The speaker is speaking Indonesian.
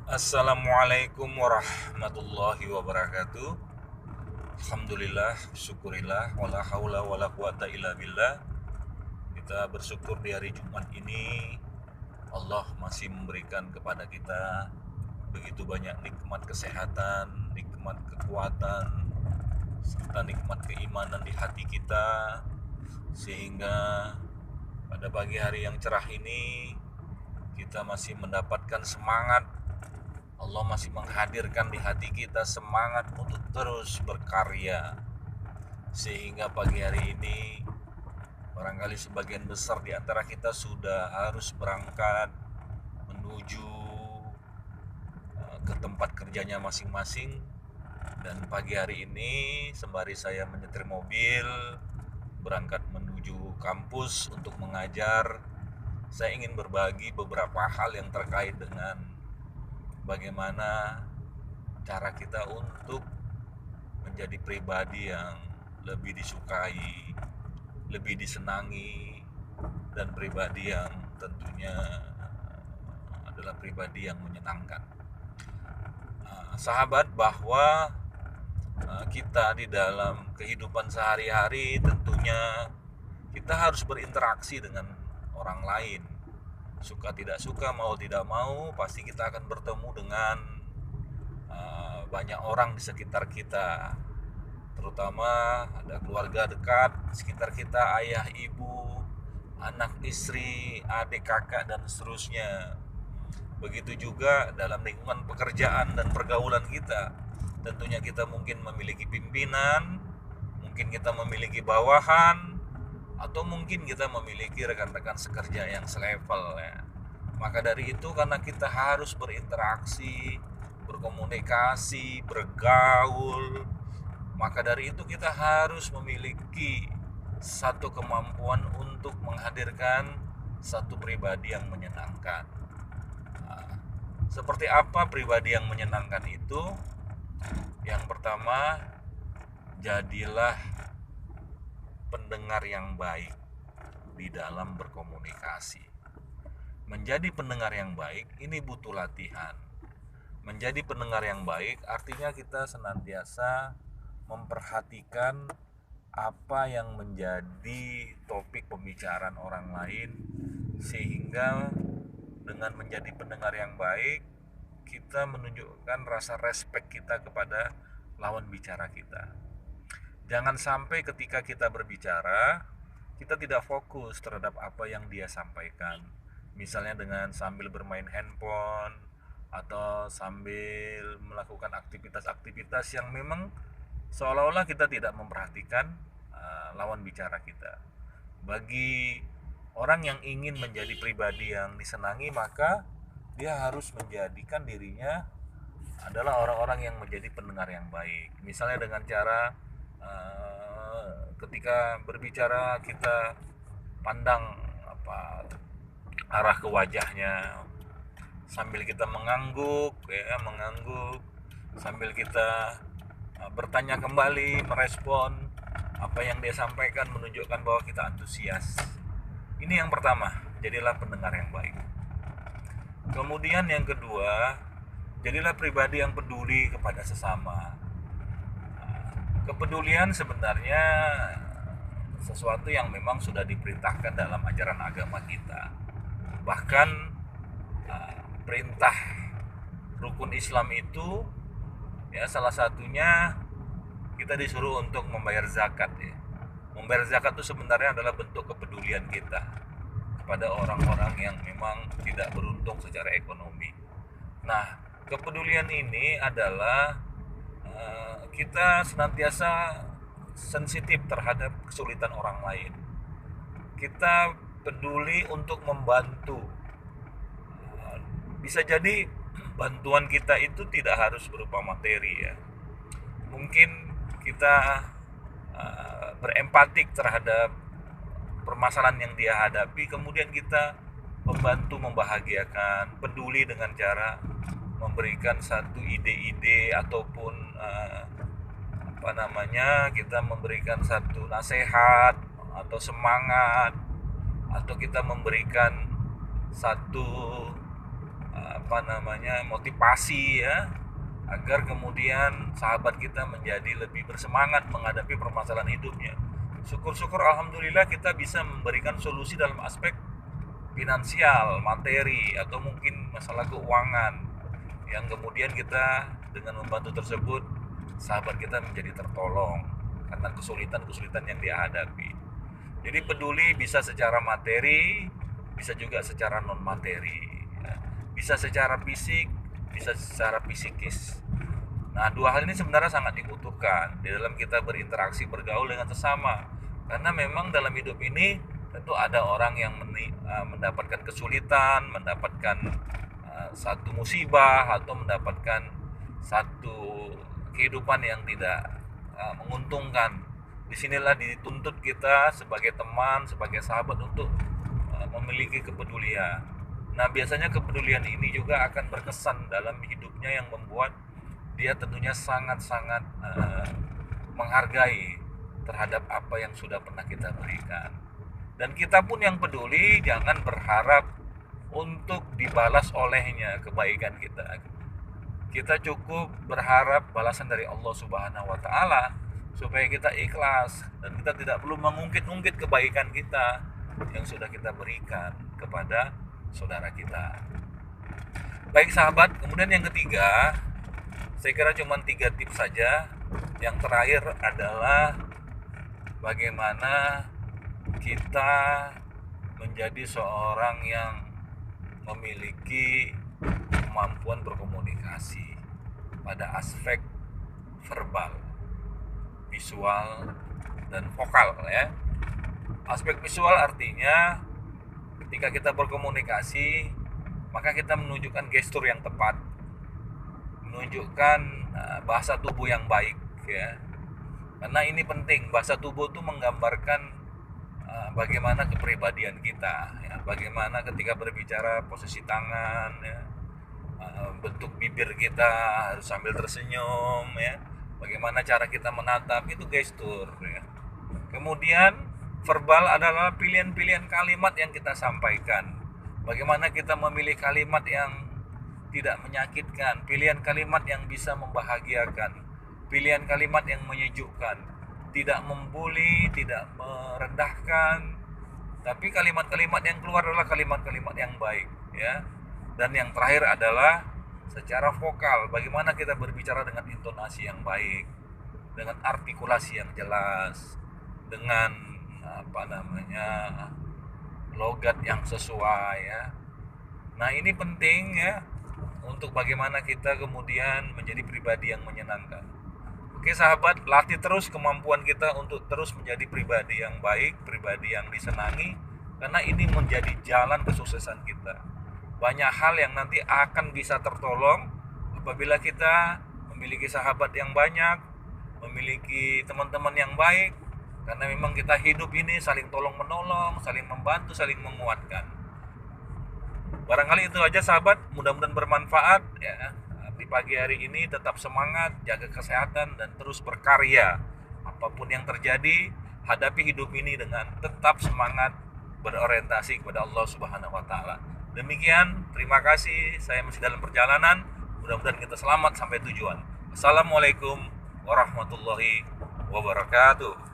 Assalamualaikum warahmatullahi wabarakatuh. Alhamdulillah, syukurillah, wala haula wala quwata illa billah. Kita bersyukur di hari Jumat ini Allah masih memberikan kepada kita begitu banyak nikmat kesehatan, nikmat kekuatan, serta nikmat keimanan di hati kita, sehingga pada pagi hari yang cerah ini kita masih mendapatkan semangat. Allah masih menghadirkan di hati kita semangat untuk terus berkarya, sehingga pagi hari ini barangkali sebagian besar di antara kita sudah harus berangkat menuju ke tempat kerjanya masing-masing. Dan pagi hari ini sembari saya menyetir mobil berangkat menuju kampus untuk mengajar, saya ingin berbagi beberapa hal yang terkait dengan bagaimana cara kita untuk menjadi pribadi yang lebih disukai, lebih disenangi, dan pribadi yang tentunya adalah pribadi yang menyenangkan. Sahabat, bahwa kita di dalam kehidupan sehari-hari tentunya kita harus berinteraksi dengan orang lain. Suka tidak suka, mau tidak mau, pasti kita akan bertemu dengan banyak orang di sekitar kita, terutama ada keluarga dekat sekitar kita, ayah, ibu, anak, istri, adik, kakak, dan seterusnya. Begitu juga dalam lingkungan pekerjaan dan pergaulan kita. Tentunya kita mungkin memiliki pimpinan, mungkin kita memiliki bawahan, atau mungkin kita memiliki rekan-rekan sekerja yang selevel ya. Maka dari itu, karena kita harus berinteraksi, berkomunikasi, bergaul, maka dari itu kita harus memiliki satu kemampuan untuk menghadirkan satu pribadi yang menyenangkan. Seperti apa pribadi yang menyenangkan itu? Yang pertama, jadilah pendengar yang baik di dalam berkomunikasi. Menjadi pendengar yang baik ini butuh latihan. Menjadi pendengar yang baik artinya kita senantiasa memperhatikan apa yang menjadi topik pembicaraan orang lain, sehingga dengan menjadi pendengar yang baik kita menunjukkan rasa respek kita kepada lawan bicara kita. Jangan sampai ketika kita berbicara kita tidak fokus terhadap apa yang dia sampaikan, misalnya dengan sambil bermain handphone atau sambil melakukan aktivitas-aktivitas yang memang seolah-olah kita tidak memperhatikan lawan bicara kita. Bagi orang yang ingin menjadi pribadi yang disenangi, maka dia harus menjadikan dirinya adalah orang-orang yang menjadi pendengar yang baik. Misalnya dengan cara ketika berbicara kita pandang arah ke wajahnya, sambil kita mengangguk sambil kita bertanya kembali, merespon apa yang dia sampaikan, menunjukkan bahwa kita antusias. Ini yang pertama, jadilah pendengar yang baik. Kemudian yang kedua, jadilah pribadi yang peduli kepada sesama. Kepedulian sebenarnya sesuatu yang memang sudah diperintahkan dalam ajaran agama kita. Bahkan perintah rukun Islam itu ya salah satunya kita disuruh untuk membayar zakat ya. Membayar zakat itu sebenarnya adalah bentuk kepedulian kita kepada orang-orang yang memang tidak beruntung secara ekonomi. Nah, kepedulian ini adalah kita senantiasa sensitif terhadap kesulitan orang lain. Kita peduli untuk membantu. Bisa jadi bantuan kita itu tidak harus berupa materi ya. Mungkin kita berempatik terhadap permasalahan yang dia hadapi, kemudian kita membantu, membahagiakan, peduli dengan cara memberikan satu ide-ide ataupun kita memberikan satu nasihat atau semangat, atau kita memberikan satu motivasi ya, agar kemudian sahabat kita menjadi lebih bersemangat menghadapi permasalahan hidupnya. Syukur-syukur alhamdulillah kita bisa memberikan solusi dalam aspek finansial, materi, atau mungkin masalah keuangan, yang kemudian kita dengan membantu tersebut sahabat kita menjadi tertolong karena kesulitan-kesulitan yang dia hadapi. Jadi peduli bisa secara materi, bisa juga secara non materi, bisa secara fisik, bisa secara psikis. Nah, dua hal ini sebenarnya sangat dibutuhkan di dalam kita berinteraksi, bergaul dengan sesama. Karena memang dalam hidup ini tentu ada orang yang mendapatkan kesulitan, mendapatkan satu musibah, atau mendapatkan satu kehidupan yang tidak menguntungkan. Disinilah dituntut kita sebagai teman, sebagai sahabat untuk memiliki kepedulian. Nah, biasanya kepedulian ini juga akan berkesan dalam hidupnya, yang membuat dia tentunya sangat-sangat menghargai terhadap apa yang sudah pernah kita berikan. Dan kita pun yang peduli jangan berharap untuk dibalas olehnya kebaikan kita. Kita cukup berharap balasan dari Allah Subhanahu wa Ta'ala, supaya kita ikhlas dan kita tidak perlu mengungkit-ungkit kebaikan kita yang sudah kita berikan kepada saudara kita. Baik sahabat, kemudian yang ketiga, saya kira cuma 3 tips saja. Yang terakhir adalah bagaimana kita menjadi seorang yang memiliki kemampuan berkomunikasi pada aspek verbal, visual, dan vokal ya. Aspek visual artinya ketika kita berkomunikasi, maka kita menunjukkan gestur yang tepat, menunjukkan bahasa tubuh yang baik ya. Karena ini penting, bahasa tubuh itu menggambarkan bagaimana kepribadian kita ya. Bagaimana ketika berbicara posisi tangan ya, bentuk bibir kita harus sambil tersenyum ya. Bagaimana cara kita menatap, itu gestur ya. Kemudian verbal adalah pilihan-pilihan kalimat yang kita sampaikan. Bagaimana kita memilih kalimat yang tidak menyakitkan, pilihan kalimat yang bisa membahagiakan, pilihan kalimat yang menyejukkan, tidak membuli, tidak merendahkan, tapi kalimat-kalimat yang keluar adalah kalimat-kalimat yang baik ya. Dan yang terakhir adalah secara vokal, bagaimana kita berbicara dengan intonasi yang baik, dengan artikulasi yang jelas, dengan logat yang sesuai ya. Nah, ini penting ya, untuk bagaimana kita kemudian menjadi pribadi yang menyenangkan. Oke sahabat, latih terus kemampuan kita untuk terus menjadi pribadi yang baik, pribadi yang disenangi, karena ini menjadi jalan kesuksesan kita. Banyak hal yang nanti akan bisa tertolong apabila kita memiliki sahabat yang banyak, memiliki teman-teman yang baik, karena memang kita hidup ini saling tolong-menolong, saling membantu, saling menguatkan. Barangkali itu aja sahabat, mudah-mudahan bermanfaat ya. Di pagi hari ini tetap semangat, jaga kesehatan, dan terus berkarya. Apapun yang terjadi, hadapi hidup ini dengan tetap semangat, berorientasi kepada Allah Subhanahu wa Ta'ala. Demikian, terima kasih. Saya masih dalam perjalanan. Mudah-mudahan kita selamat sampai tujuan. Assalamualaikum warahmatullahi wabarakatuh.